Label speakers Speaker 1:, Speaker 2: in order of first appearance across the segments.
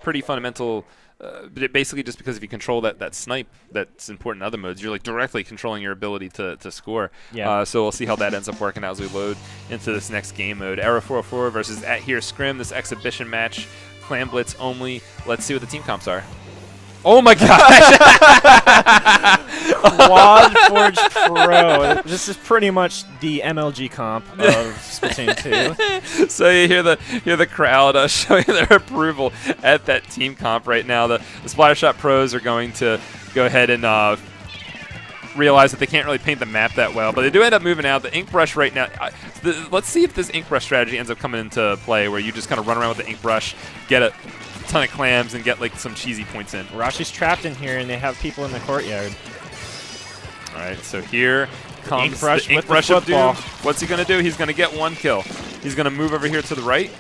Speaker 1: pretty fundamental. Basically, just because if you control that snipe, that's important in other modes, you're like directly controlling your ability to score.
Speaker 2: Yeah.
Speaker 1: So we'll see how that ends up working out as we load into this next game mode. Arrow 404 versus At Here Scrim, this exhibition match, Clam Blitz only. Let's see what the team comps are. Oh my gosh!
Speaker 2: Quad Forge Pro. This is pretty much the MLG comp of Splatoon 2.
Speaker 1: So you hear the crowd showing their approval at that team comp right now. The Splattershot pros are going to go ahead and realize that they can't really paint the map that well, but they do end up moving out. The ink brush right now, let's see if this ink brush strategy ends up coming into play, where you just kind of run around with the ink brush, get a ton of clams, and get like some cheesy points in.
Speaker 2: Rashi's trapped in here, and they have people in the courtyard.
Speaker 1: All right, so here comes
Speaker 2: the
Speaker 1: ink brush of
Speaker 2: football.
Speaker 1: doom. What's he going to do? He's going to get one kill. He's going to move over here to the right.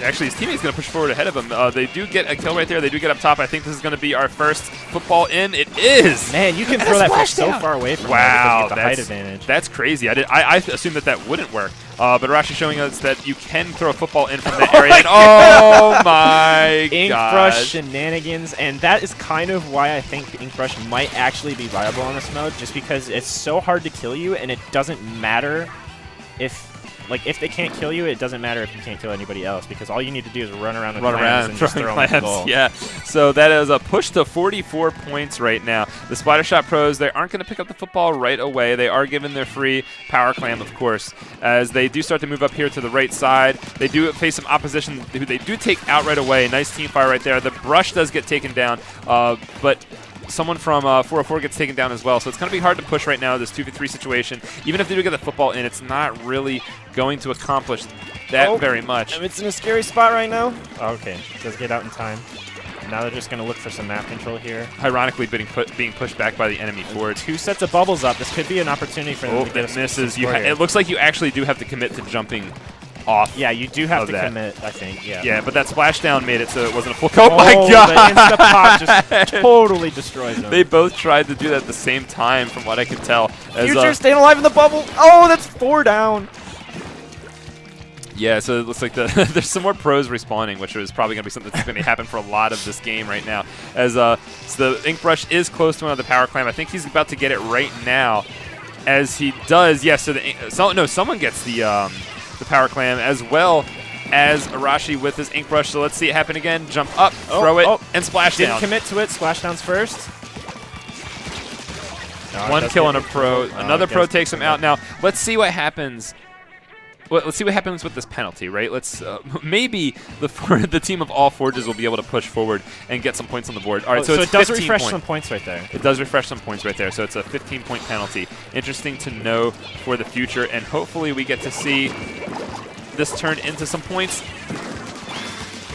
Speaker 1: Actually, his teammate's going to push forward ahead of him. They do get a kill right there. They do get up top. I think this is going to be our first football in. It is!
Speaker 2: Man, you can throw that push so far away from
Speaker 1: wow,
Speaker 2: the height advantage.
Speaker 1: That's crazy. I assumed that wouldn't work. But Rashi showing us that you can throw a football in from that area. Oh my god.
Speaker 2: Ink brush shenanigans, and that is kind of why I think the ink brush might actually be viable on this mode, just because it's so hard to kill you, and it doesn't matter if they can't kill you, it doesn't matter if you can't kill anybody else, because all you need to do is run around with clams and just throw them at the goal.
Speaker 1: Yeah, so that is a push to 44 points right now. The Splattershot pros, they aren't going to pick up the football right away. They are given their free power clam, of course, as they do start to move up here to the right side. They do face some opposition who they do take out right away. Nice team fire right there. The brush does get taken down, but someone from 404 gets taken down as well, so it's going to be hard to push right now, this 2v3 situation. Even if they do get the football in, it's not really going to accomplish that very much.
Speaker 2: It's in a scary spot right now. Oh, okay, does get out in time. Now they're just going to look for some map control here.
Speaker 1: Ironically, being pushed back by the enemy forward.
Speaker 2: 2 sets of bubbles up. This could be an opportunity for them to get
Speaker 1: misses. It looks like you actually do have to commit to jumping off.
Speaker 2: Yeah, you do have to commit, I think. Yeah.
Speaker 1: Yeah, but that splashdown made it so it wasn't a full. Oh my god!
Speaker 2: The insta-pop just totally destroys them.
Speaker 1: They both tried to do that at the same time, from what I can tell.
Speaker 2: Future staying alive in the bubble. Oh, that's 4 down.
Speaker 1: Yeah, so it looks like there's some more pros respawning, which is probably going to be something that's going to happen for a lot of this game right now. As so the ink brush is close to another power clam. I think he's about to get it right now. As he does, yes. So someone gets the power clam, as well as Arashi with his ink brush. So let's see it happen again. Jump up, throw it, and splash down.
Speaker 2: Didn't commit to it. Splashdowns first.
Speaker 1: One kill on a pro. Another pro takes him out. Now let's see what happens. Let's see what happens with this penalty, right? Let's maybe the team of all Forges will be able to push forward and get some points on the board. All right, so
Speaker 2: it does refresh some points right there.
Speaker 1: It does refresh some points right there, so it's a 15-point penalty. Interesting to know for the future, and hopefully we get to see this turn into some points.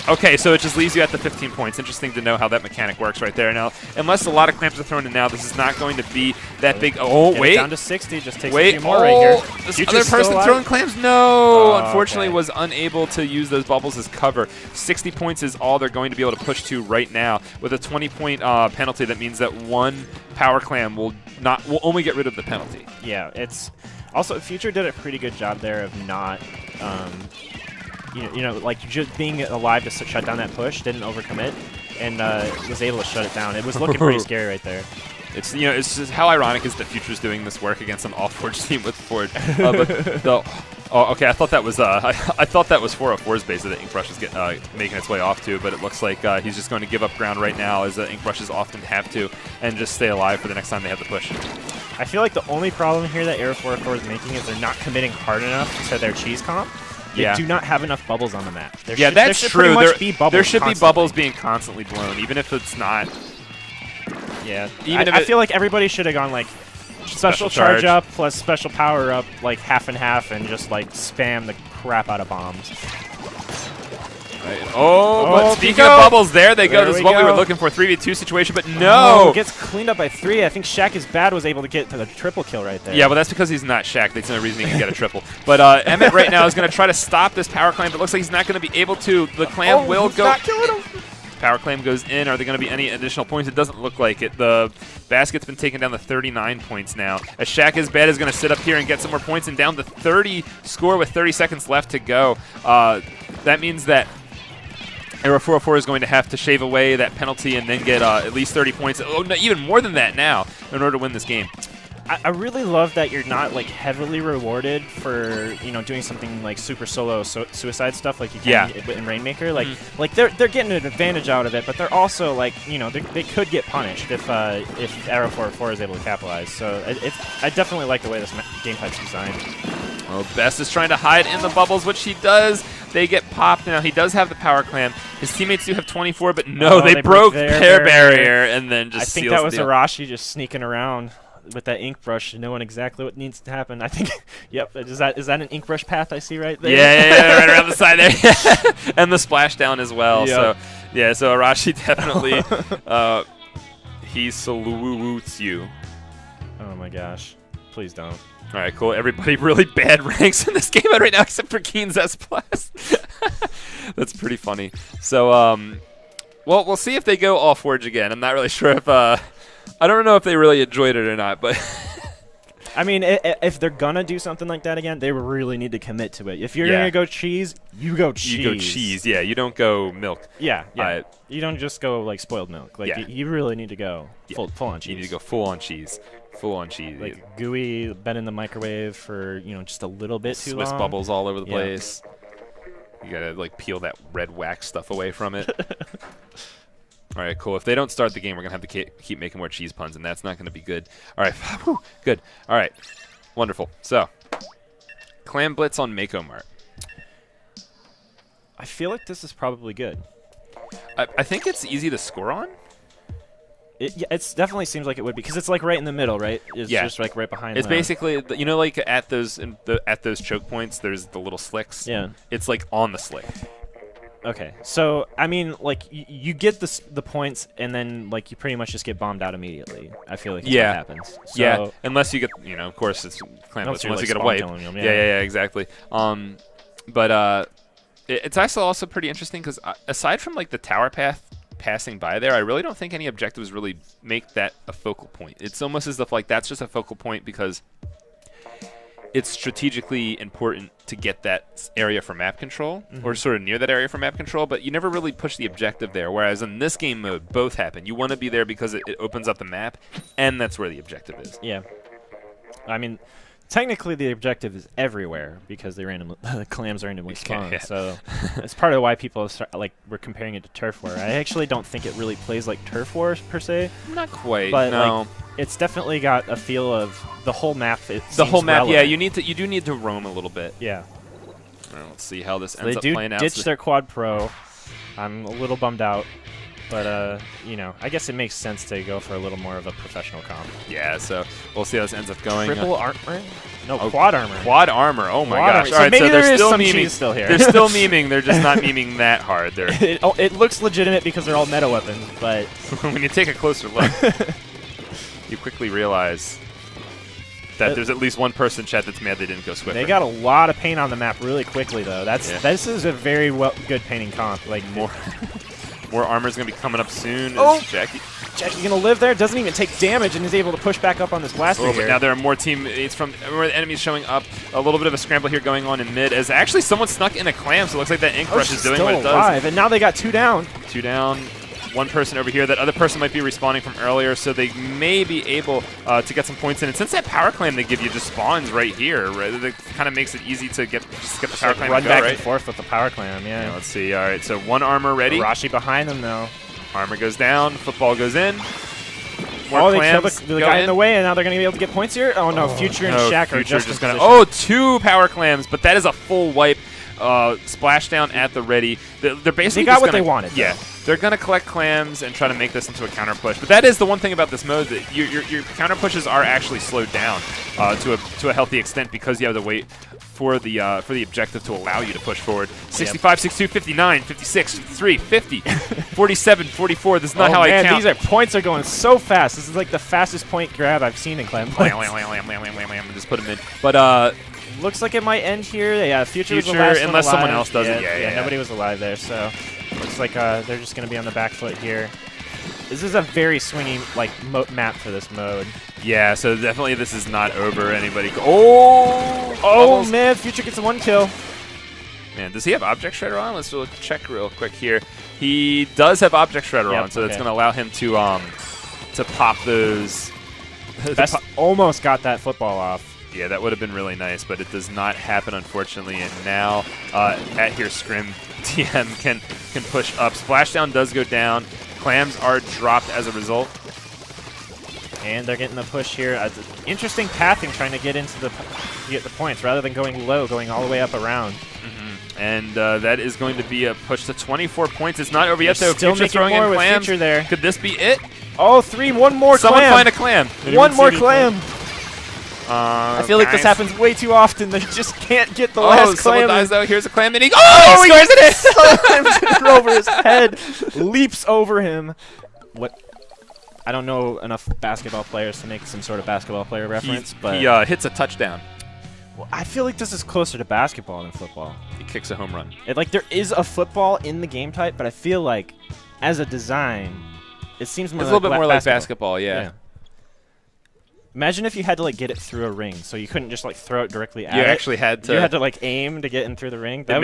Speaker 1: Okay, so it just leaves you at the 15 points. Interesting to know how that mechanic works right there. Now, unless a lot of clamps are thrown in now, this is not going to be that big. Oh, wait.
Speaker 2: Down to 60. Just takes a few more right here.
Speaker 1: This other person throwing clams? No! Unfortunately, was unable to use those bubbles as cover. 60 points is all they're going to be able to push to right now. With a 20-point penalty, that means that one power clam will only get rid of the penalty.
Speaker 2: Yeah, it's also Future did a pretty good job there of not. Like just being alive to shut down that push, didn't overcommit, and was able to shut it down. It was looking pretty scary right there.
Speaker 1: It's it's just how ironic is that Future's doing this work against an all Forge team with Ford. Okay, I thought that was I thought that was 404's base that Ink Brush is making its way off to, but it looks like he's just going to give up ground right now, as Ink Brushes often have to, and just stay alive for the next time they have the push.
Speaker 2: I feel like the only problem here that Aero 404 is making is they're not committing hard enough to their cheese comp. They do not have enough bubbles on the map.
Speaker 1: That's true. There should be bubbles being
Speaker 2: constantly
Speaker 1: constantly blown, even if it's not.
Speaker 2: Yeah, I feel like everybody should have gone like special charge up plus special power up, like half and half, and just like spam the crap out of bombs.
Speaker 1: Right. But speaking of bubbles, there they go. This is what we were looking for, 3v2 situation, but no!
Speaker 2: Gets cleaned up by 3. I think Shaq is bad was able to get to the triple kill right there.
Speaker 1: Yeah, well, that's because he's not Shaq. That's no reason he can get a triple. But Emmett right now is going to try to stop this power clam, but it looks like he's not going to be able to. The clam will go.
Speaker 2: Not killing him.
Speaker 1: Power clam goes in. Are there going to be any additional points? It doesn't look like it. The basket's been taken down to 39 points now. As Shaq is bad is going to sit up here and get some more points, and down to 30 score with 30 seconds left to go. That means that Arrow 404 is going to have to shave away that penalty and then get at least 30 points. Oh, no, even more than that now in order to win this game.
Speaker 2: I really love that you're not like heavily rewarded for doing something like super solo suicide stuff like you can in Rainmaker. Like they're getting an advantage out of it, but they're also like they could get punished if Arrow 404 is able to capitalize. So I definitely like the way this gameplay's designed.
Speaker 1: Well, Best is trying to hide in the bubbles, which he does. They get popped. Now, he does have the power clam. His teammates do have 24, but no, they broke their barrier and then just
Speaker 2: I think that was Arashi just sneaking around with that ink brush, knowing exactly what needs to happen. I think, yep, is that an ink brush path I see right there?
Speaker 1: Yeah, right around the side there. And the splashdown as well.
Speaker 2: Yep.
Speaker 1: So Arashi definitely, he salutes you.
Speaker 2: Oh my gosh. Please don't.
Speaker 1: All right, cool. Everybody really bad ranks in this game right now except for Keen's S+. That's pretty funny. So, well, we'll see if they go all Forge again. I'm not really sure if, I don't know if they really enjoyed it or not, but...
Speaker 2: I mean, if they're going to do something like that again, they really need to commit to it. If you're going to go cheese, you go cheese.
Speaker 1: You go cheese, yeah. You don't go milk.
Speaker 2: Yeah. You don't just go, like, spoiled milk. Like, you really need to go full on cheese.
Speaker 1: You need to go full on cheese. Full on cheese.
Speaker 2: Like gooey, been in the microwave for, just a little bit too long.
Speaker 1: Swiss bubbles all over the place. You gotta, like, peel that red wax stuff away from it. All right, cool. If they don't start the game, we're going to have to keep making more cheese puns, and that's not going to be good. All right, whew, good. All right, wonderful. So, Clam Blitz on Mako Mart.
Speaker 2: I feel like this is probably good.
Speaker 1: I think it's easy to score on.
Speaker 2: It definitely seems like it would be, because it's like right in the middle, right? It's just like right behind.
Speaker 1: It's basically, like at those choke points, there's the little slicks.
Speaker 2: Yeah.
Speaker 1: It's like on the slick.
Speaker 2: Okay, so I mean, like you get the points, and then like you pretty much just get bombed out immediately. I feel like that's what happens. So
Speaker 1: unless you get, of course, it's Clam Blitz. Unless you get a wipe.
Speaker 2: Them,
Speaker 1: yeah, exactly. But it's also pretty interesting because aside from like the tower path passing by there, I really don't think any objectives really make that a focal point. It's almost as if like that's just a focal point because it's strategically important to get that area for map control, or sort of near that area for map control, but you never really push the objective there, whereas in this game mode, both happen. You want to be there because it opens up the map, and that's where the objective is.
Speaker 2: Yeah. I mean, technically the objective is everywhere because the clams randomly spawn, so it's part of why people we're comparing it to Turf War. I actually don't think it really plays like Turf War per se.
Speaker 1: Not quite,
Speaker 2: but
Speaker 1: no.
Speaker 2: Like, it's definitely got a feel of the whole map.
Speaker 1: The whole map, relevant. Yeah. You do need to roam a little bit.
Speaker 2: Yeah.
Speaker 1: All right, let's see how this ends up playing out.
Speaker 2: They ditched their Quad Pro. I'm a little bummed out. But, I guess it makes sense to go for a little more of a professional comp.
Speaker 1: Yeah, so we'll see how this ends up going.
Speaker 2: Triple armor? No, quad armor.
Speaker 1: Quad armor. Oh, my gosh.
Speaker 2: All right, so they're still memeing. Still here.
Speaker 1: They're still memeing. They're just not memeing that hard.
Speaker 2: It looks legitimate because they're all meta weapons, but...
Speaker 1: when you take a closer look, you quickly realize that there's at least one person chat that's mad they didn't go Swiffer.
Speaker 2: They got a lot of paint on the map really quickly, though. This is a very good painting comp. Like
Speaker 1: More armor's going to be coming up soon.
Speaker 2: Oh!
Speaker 1: Jackie's
Speaker 2: going to live there, doesn't even take damage, and is able to push back up on this blaster here.
Speaker 1: But now there are more teammates more enemies showing up. A little bit of a scramble here going on in mid, as actually someone snuck in a Clam, so it looks like that ink brush is doing what it does.
Speaker 2: And now they got 2 down.
Speaker 1: 2 down. One person over here. That other person might be respawning from earlier, so they may be able to get some points in. And since that power clam they give you just spawns right here, right, it kind of makes it easy to get the power clam
Speaker 2: run
Speaker 1: to go,
Speaker 2: back
Speaker 1: right?
Speaker 2: and forth with the power clam, yeah.
Speaker 1: Let's see. All right, so 1 armor ready.
Speaker 2: Arashi behind them, though.
Speaker 1: Armor goes down. Football goes in.
Speaker 2: More they killed the guy in the way, and now they're going to be able to get points here? Oh, no. Future and Shaq are just
Speaker 1: going to... 2 power clams, but that is a full wipe. Splashdown at the ready. They're basically
Speaker 2: got what they wanted.
Speaker 1: Yeah. Though. They're going to collect clams and try to make this into a counter push. But that is the one thing about this mode, that your counter pushes are actually slowed down to a healthy extent because you have to wait for the objective to allow you to push forward. 65, 62, 59, 56, 53, 50, 47, 44. This is not how I count.
Speaker 2: These points are going so fast. This is like the fastest point grab I've seen in Clam.
Speaker 1: Just put them in. But
Speaker 2: looks like it might end here. Yeah, Future was the last
Speaker 1: unless
Speaker 2: one
Speaker 1: someone else does
Speaker 2: it.
Speaker 1: Yeah,
Speaker 2: nobody was alive there, so looks like they're just going to be on the back foot here. This is a very swingy map for this mode.
Speaker 1: Yeah, so definitely this is not over. Anybody? Oh
Speaker 2: man! Future gets a 1 kill.
Speaker 1: Man, does he have Object Shredder on? Let's check real quick here. He does have Object Shredder
Speaker 2: Yep,
Speaker 1: on, so that's
Speaker 2: okay.
Speaker 1: going to allow him to pop those.
Speaker 2: Best almost got that football off.
Speaker 1: Yeah, that would have been really nice, but it does not happen, unfortunately. And now, at here, Scrim TM can push up. Splashdown does go down. Clams are dropped as a result.
Speaker 2: And they're getting the push here. Interesting pathing, trying to get into the points rather than going low, going all the way up around.
Speaker 1: And that is going to be a push to 24 points. It's not over yet, though.
Speaker 2: Still
Speaker 1: Future
Speaker 2: making
Speaker 1: throwing
Speaker 2: more
Speaker 1: in
Speaker 2: with
Speaker 1: Clams.
Speaker 2: Future there.
Speaker 1: Could this be it?
Speaker 2: Oh, 3, one more
Speaker 1: Someone
Speaker 2: Clam.
Speaker 1: find a Clam.
Speaker 2: One more Clam.
Speaker 1: I
Speaker 2: I feel like this happens way too often. They just can't get the last
Speaker 1: someone
Speaker 2: Clam.
Speaker 1: dies, though. Here's a Clam, and he scores it in!
Speaker 2: Slams it over his head, leaps over him. What? I don't know enough basketball players to make some sort of basketball player reference, but
Speaker 1: He hits a touchdown.
Speaker 2: well, I feel like this is closer to basketball than football.
Speaker 1: He kicks a home run.
Speaker 2: Like there is a football in the game type, but I feel like as a design, it seems more
Speaker 1: It's a
Speaker 2: like
Speaker 1: little bit more like basketball, yeah.
Speaker 2: Imagine if you had to like get it through a ring, so you couldn't just like throw it directly at
Speaker 1: You
Speaker 2: it.
Speaker 1: actually had to.
Speaker 2: You had to like aim to get in through the ring.
Speaker 1: It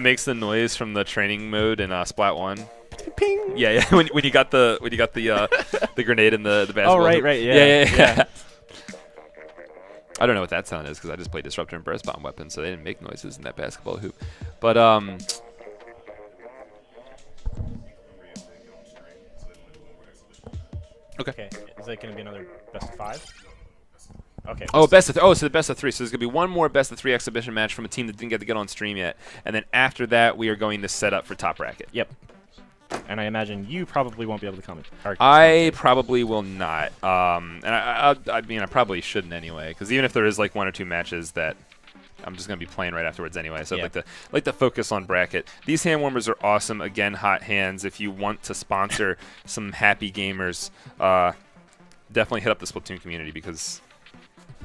Speaker 1: makes the noise from the training mode in Splat 1.
Speaker 2: ping.
Speaker 1: Yeah. when you got the the grenade in the basketball.
Speaker 2: Oh right, yeah.
Speaker 1: I don't know what that sound is because I just played Disruptor and Burst Bomb weapons, so they didn't make noises in that basketball hoop. But
Speaker 2: Okay. Is that going to be another best of 5? Okay.
Speaker 1: so the best of 3. So there's gonna be one more best of 3 exhibition match from a team that didn't get on stream yet, and then after that we are going to set up for top bracket.
Speaker 2: Yep. And I imagine you probably won't be able to comment.
Speaker 1: I probably will not. And I mean, I probably shouldn't anyway, because even if there is like 1 or 2 matches that I'm just going to be playing right afterwards anyway, so
Speaker 2: Yeah.
Speaker 1: I'd like to focus on bracket. These hand warmers are awesome. Again, hot hands. If you want to sponsor some happy gamers, definitely hit up the Splatoon community because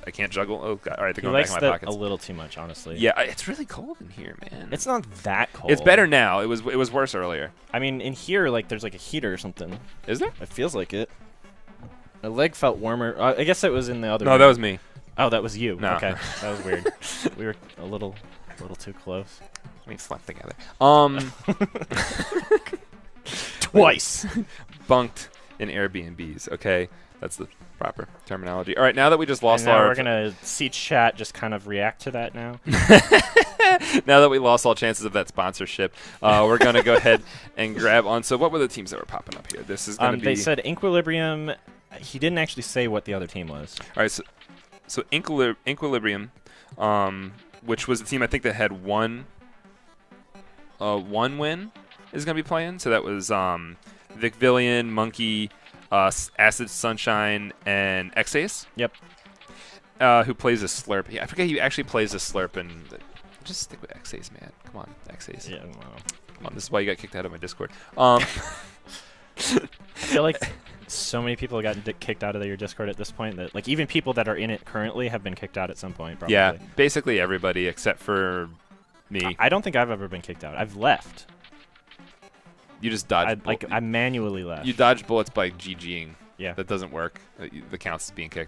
Speaker 1: I can't juggle. Oh, God. All right, they're
Speaker 2: He
Speaker 1: going back
Speaker 2: likes
Speaker 1: in my
Speaker 2: that
Speaker 1: pockets.
Speaker 2: a little too much, honestly.
Speaker 1: Yeah, it's really cold in here, man.
Speaker 2: It's not that cold.
Speaker 1: It's better now. It was worse earlier.
Speaker 2: I mean, in here, like, there's like a heater or something.
Speaker 1: Is there?
Speaker 2: It feels like it. My leg felt warmer. I guess it was in the other
Speaker 1: No,
Speaker 2: room.
Speaker 1: that was me.
Speaker 2: Oh, that was you.
Speaker 1: No.
Speaker 2: Okay, that was weird. We were a little too close.
Speaker 1: We slept together.
Speaker 2: Twice.
Speaker 1: Bunked in Airbnbs. Okay, that's the proper terminology. All right, now that we just lost
Speaker 2: And now
Speaker 1: our
Speaker 2: we're gonna see chat just kind of react to that now.
Speaker 1: now that we lost all chances of that sponsorship, we're gonna go ahead and grab on. So what were the teams that were popping up here? This is gonna be.
Speaker 2: They said Equilibrium. He didn't actually say what the other team was.
Speaker 1: All right, so Equilibrium, which was the team I think that had one win, is gonna be playing. So that was Vicvillian, Monkey, Acid Sunshine, and Xace.
Speaker 2: Yep.
Speaker 1: Who plays a Slurp? Yeah, I forget he actually plays a Slurp, and just stick with Xace, man. Come on, Xace.
Speaker 2: Yeah. Wow.
Speaker 1: Come on, this is why you got kicked out of my Discord. I
Speaker 2: feel like so many people have gotten kicked out of your Discord at this point that, like, even people that are in it currently have been kicked out at some point. Probably.
Speaker 1: Yeah, basically everybody except for me.
Speaker 2: I don't think I've ever been kicked out. I've left.
Speaker 1: You just dodged.
Speaker 2: I manually left.
Speaker 1: You dodged bullets by GGing.
Speaker 2: Yeah.
Speaker 1: That doesn't work. The counts as being kicked.